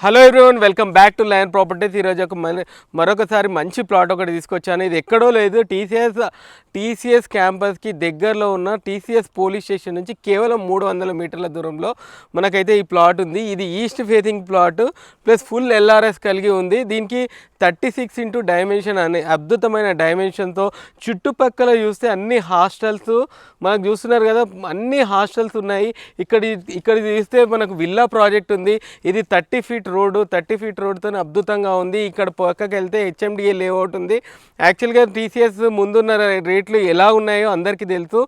Hello everyone, welcome back to lion properties. ఈరోజు ఒక మరొకసారి మంచి ప్లాట్ ఒకటి తీసుకొచ్చాను. ఇది ఎక్కడో లేదు, టీసీఎస్ క్యాంపస్కి దగ్గరలో ఉన్న టీసీఎస్ పోలీస్ స్టేషన్ నుంచి కేవలం 300 మీటర్ల దూరంలో మనకైతే ఈ ప్లాట్ ఉంది. ఇది east facing plot plus full LRS కలిగి ఉంది. దీనికి 36 డైమెన్షన్ అనే అద్భుతమైన డైమెన్షన్తో చుట్టుపక్కల చూస్తే అన్ని హాస్టల్స్ మనకు చూస్తున్నారు కదా, అన్ని హాస్టల్స్ ఉన్నాయి. ఇక్కడ చూస్తే మనకు విల్లా ప్రాజెక్ట్ ఉంది. ఇది 30 ఫీట్ రోడ్తో అద్భుతంగా ఉంది. ఇక్కడ పక్కకి వెళ్తే హెచ్ఎండిఏ లేఅవుట్ ఉంది. యాక్చువల్గా టీసీఎస్ ముందున్న రేట్లు ఎలా ఉన్నాయో అందరికీ తెలుసు.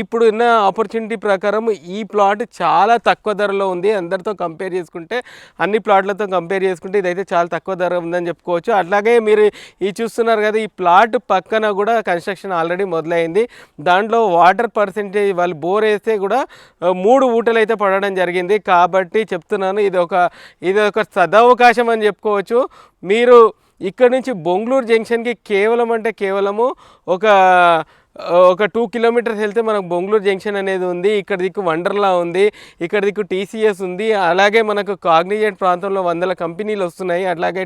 ఇప్పుడు ఉన్న ఆపర్చునిటీ ప్రకారం ఈ ప్లాట్ చాలా తక్కువ ధరలో ఉంది. అందరితో కంపేర్ చేసుకుంటే, అన్ని ప్లాట్లతో కంపేర్ చేసుకుంటే ఇదైతే చాలా తక్కువ ధర ఉందని చెప్పుకోవచ్చు. అట్లాగే మీరు ఈ చూస్తున్నారు కదా, ఈ ప్లాట్ పక్కన కూడా కన్స్ట్రక్షన్ ఆల్రెడీ మొదలైంది. దాంట్లో వాటర్ పర్సెంటేజ్ వాళ్ళు బోర్ వేస్తే కూడా 3 ఊటలు అయితే పడడం జరిగింది. కాబట్టి చెప్తున్నాను, ఇది ఒక సదవకాశం అని చెప్పుకోవచ్చు. మీరు ఇక్కడ నుంచి బొంగళూరు జంక్షన్కి కేవలము ఒక 2 కిలోమీటర్స్ వెళ్తే మనకు బొంగళూరు జంక్షన్ అనేది ఉంది. ఇక్కడ దిక్కు వండర్లా ఉంది, ఇక్కడ దిక్కు టీసీఎస్ ఉంది. అలాగే మనకు కాగ్నిజెంట్ ప్రాంతంలో 100 కంపెనీలు వస్తున్నాయి. అట్లాగే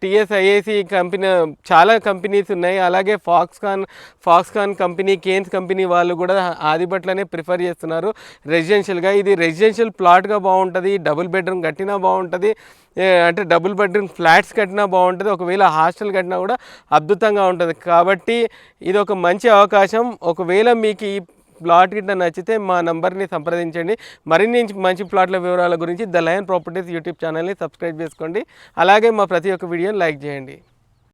టీఎస్ఐఏసి కంపెనీ చాలా కంపెనీస్ ఉన్నాయి. అలాగే ఫాక్స్కాన్ కంపెనీ, కేన్స్ కంపెనీ వాళ్ళు కూడా ఆదిబట్లనే ప్రిఫర్ చేస్తున్నారు రెసిడెన్షియల్గా. ఇది రెసిడెన్షియల్ ప్లాట్గా బాగుంటుంది, డబుల్ బెడ్రూమ్ కట్టినా బాగుంటుంది, అంటే డబుల్ బెడ్రూమ్ ఫ్లాట్స్ కట్టినా బాగుంటుంది, ఒకవేళ హాస్టల్ కట్టినా కూడా అద్భుతంగా ఉంటుంది. కాబట్టి ఇది ఒక మంచి అవకాశం. ఒకవేళ మీకు ఈ ప్లాట్ గిట్ట నచ్చితే మా నంబర్ని సంప్రదించండి. మరిన్ని మంచి ప్లాట్ల వివరాల గురించి ద లయన్ ప్రాపర్టీస్ యూట్యూబ్ ఛానల్ని సబ్స్క్రైబ్ చేసుకోండి. అలాగే మా ప్రతి ఒక్క వీడియోని లైక్ చేయండి.